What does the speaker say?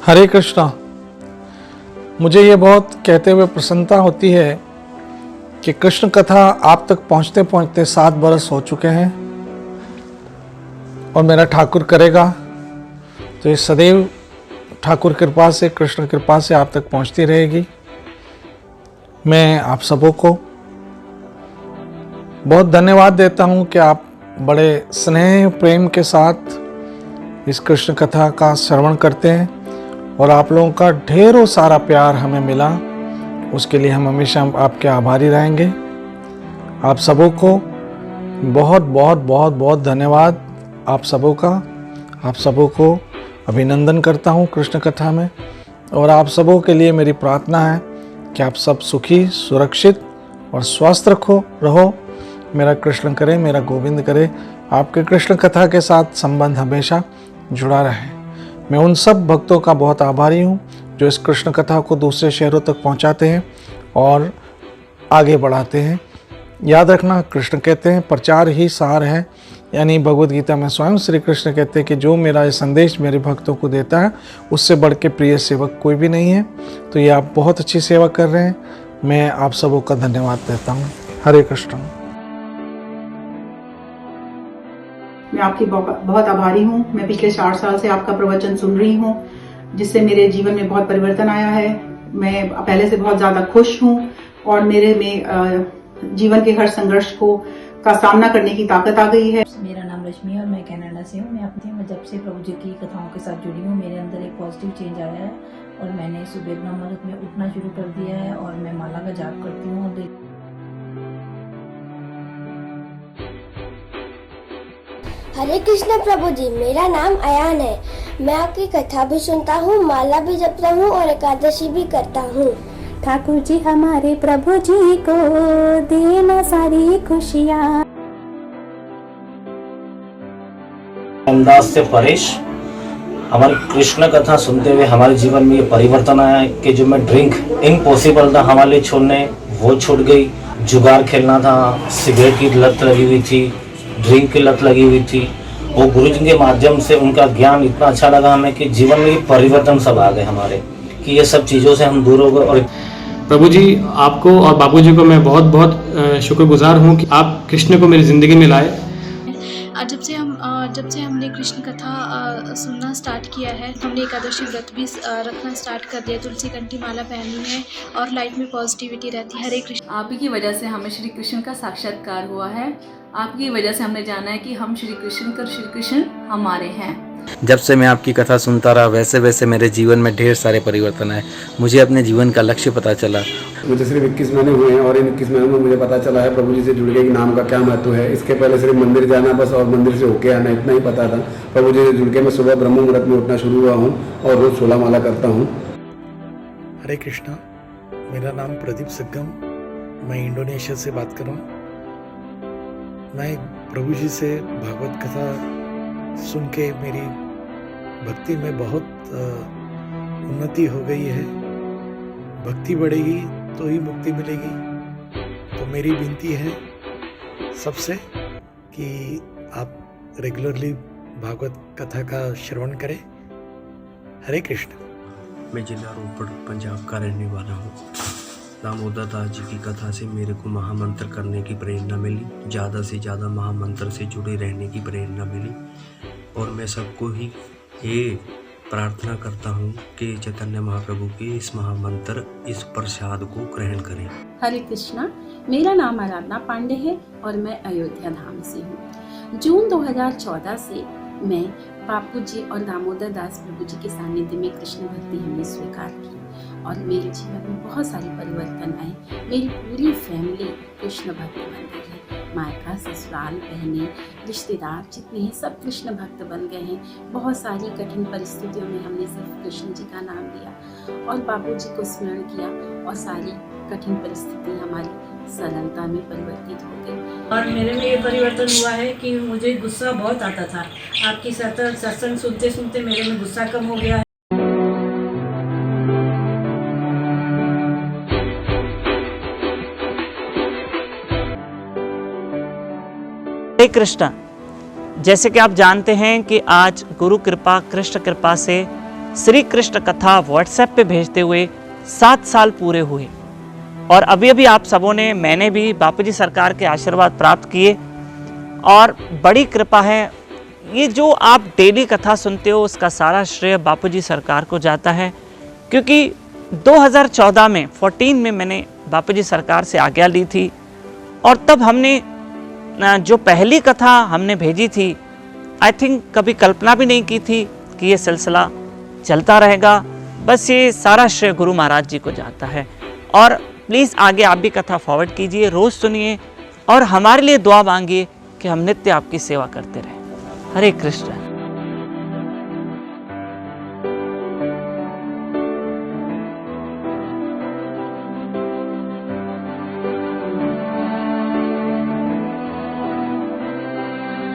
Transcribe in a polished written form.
हरे कृष्णा। मुझे ये बहुत कहते हुए प्रसन्नता होती है कि कृष्ण कथा आप तक पहुंचते पहुंचते 7 बरस हो चुके हैं और मेरा ठाकुर करेगा तो ये सदैव ठाकुर कृपा से, कृष्ण कृपा से आप तक पहुंचती रहेगी। मैं आप सबों को बहुत धन्यवाद देता हूं कि आप बड़े स्नेह प्रेम के साथ इस कृष्ण कथा का श्रवण करते हैं और आप लोगों का ढेरों सारा प्यार हमें मिला, उसके लिए हम हमेशा आपके आभारी रहेंगे। आप सबों को बहुत बहुत बहुत बहुत धन्यवाद आप सबों का। आप सबों को अभिनंदन करता हूँ कृष्ण कथा में, और आप सबों के लिए मेरी प्रार्थना है कि आप सब सुखी, सुरक्षित और स्वस्थ रहो। मेरा कृष्ण करे, मेरा गोविंद करे, आपके कृष्ण कथा के साथ संबंध हमेशा जुड़ा रहे। मैं उन सब भक्तों का बहुत आभारी हूँ जो इस कृष्ण कथा को दूसरे शहरों तक पहुँचाते हैं और आगे बढ़ाते हैं। याद रखना, कृष्ण कहते हैं प्रचार ही सार है, यानी भगवद गीता में स्वयं श्री कृष्ण कहते हैं कि जो मेरा ये संदेश मेरे भक्तों को देता है उससे बढ़ के प्रिय सेवक कोई भी नहीं है। तो ये आप बहुत अच्छी सेवा कर रहे हैं, मैं आप सबों का धन्यवाद देता हूँ। हरे कृष्ण। मैं आपकी बहुत आभारी हूँ। मैं पिछले 4 साल से आपका प्रवचन सुन रही हूँ, जिससे मेरे जीवन में बहुत परिवर्तन आया है। मैं पहले से बहुत ज्यादा खुश हूँ और मेरे में जीवन के हर संघर्ष का सामना करने की ताकत आ गई है। मेरा नाम रश्मि है और मैं कनाडा से हूँ। मैं जब से प्रभु जी की कथाओं के साथ जुड़ी हूँ, मेरे अंदर एक पॉजिटिव चेंज आया है और मैंने सुबह ब्रह्म मुहूर्त में उठना शुरू कर दिया है और मैं माला का जाप करती हूँ। हरे कृष्ण प्रभु जी, मेरा नाम अयान है। मैं आपकी कथा भी सुनता हूँ, माला भी जपता हूँ और एकादशी भी करता हूँ। ठाकुर जी हमारे प्रभु जी को देना सारी खुशियाँ। अंदाज से परेश, हमारी कृष्ण कथा सुनते हुए हमारे जीवन में ये परिवर्तन आया कि जो मैं ड्रिंक इम्पॉसिबल था हमारे लिए छोड़ने, वो छूट गई। जुगार खेलना था, सिगरेट की लत लगी हुई थी, ड्रिंक की लत लगी हुई थी। वो गुरुजी के माध्यम से उनका ज्ञान इतना अच्छा लगा हमें कि जीवन में ये परिवर्तन सब आ गए हमारे, कि ये सब चीज़ों से हम दूर हो गए। और प्रभु जी, आपको और बापू जी को मैं बहुत बहुत शुक्रगुजार हूँ कि आप कृष्ण को मेरी ज़िंदगी में लाए। जब से हमने कृष्ण कथा सुनना स्टार्ट किया है, हमने एकादशी व्रत भी रखना स्टार्ट कर दिया, तुलसी कंठी माला पहनी है और लाइफ में पॉजिटिविटी रहती है। हरे कृष्ण। आप ही की वजह से हमें श्री कृष्ण का साक्षात्कार हुआ है। आपकी वजह से हमने जाना है कि हम श्री कृष्ण हमारे हैं। जब से मैं आपकी कथा सुनता रहा वैसे वैसे मेरे जीवन में ढेर सारे परिवर्तन आए। मुझे अपने जीवन का लक्ष्य पता चला। मुझे सिर्फ 21 महीने हुए हैं और इन 21 महीनों में मुझे पता चला है प्रभु जी से जुड़ के नाम का क्या महत्व है। इसके पहले सिर्फ मंदिर जाना बस और मंदिर से होके आना, इतना ही पता था। प्रभु जी से जुड़ के मैं सुबह ब्रह्म मुहूर्त में उठना शुरू हुआ हूँ और रोज 16 माला करता हूँ। हरे कृष्णा। मेरा नाम प्रदीप सिग्गम, मैं इंडोनेशिया से बात कर रहा हूँ। मैं प्रभु जी से भागवत कथा सुन के मेरी भक्ति में बहुत उन्नति हो गई है। भक्ति बढ़ेगी तो ही मुक्ति मिलेगी। तो मेरी विनती है सबसे कि आप रेगुलरली भागवत कथा का श्रवण करें। हरे कृष्ण। मैं जिला रोपड़ पंजाब का रहने वाला हूँ। दामोदर दास जी की कथा से मेरे को महामंत्र करने की प्रेरणा मिली, ज़्यादा से ज़्यादा महामंत्र से जुड़े रहने की प्रेरणा मिली। और मैं सबको ही ये प्रार्थना करता हूँ कि चैतन्य महाप्रभु के इस महामंत्र, इस प्रसाद को ग्रहण करें। हरे कृष्णा। मेरा नाम आराधना पांडे है और मैं अयोध्या धाम से हूँ। जून 2014 से मैं बापू जी और दामोदर दास प्रभु जी के सानिध्य में कृष्ण भक्ति हमने स्वीकार की और मेरे जीवन में बहुत सारे परिवर्तन आए। मेरी पूरी फैमिली कृष्ण भक्त बन गई है। मायका, ससुराल, बहनें, रिश्तेदार जितने हैं सब कृष्ण भक्त बन गए हैं। बहुत सारी कठिन परिस्थितियों में हमने सिर्फ कृष्ण जी का नाम लिया और बापू जी को स्मरण किया और सारी कठिन परिस्थिति हमारी सरलता में परिवर्तित हो गई। और मेरे में ये परिवर्तन हुआ है कि मुझे गुस्सा बहुत आता था। आपकी सत्संग सुनते सुनते मेरे में गुस्सा कम हो गया है। हरे कृष्णा। जैसे कि आप जानते हैं कि आज गुरु कृपा, कृष्ण कृपा से श्री कृष्ण कथा व्हाट्सएप पे भेजते हुए 7 साल पूरे हुए। और अभी अभी आप सबों ने, मैंने भी बापूजी सरकार के आशीर्वाद प्राप्त किए और बड़ी कृपा है। ये जो आप डेली कथा सुनते हो उसका सारा श्रेय बापूजी सरकार को जाता है, क्योंकि 2014 में 14 में मैंने बापूजी सरकार से आज्ञा ली थी और तब हमने जो पहली कथा हमने भेजी थी, आई थिंक कभी कल्पना भी नहीं की थी कि ये सिलसिला चलता रहेगा। बस ये सारा श्रेय गुरु महाराज जी को जाता है। और प्लीज़ आगे आप भी कथा फॉरवर्ड कीजिए, रोज़ सुनिए और हमारे लिए दुआ मांगिए कि हम नित्य आपकी सेवा करते रहें। हरे कृष्ण।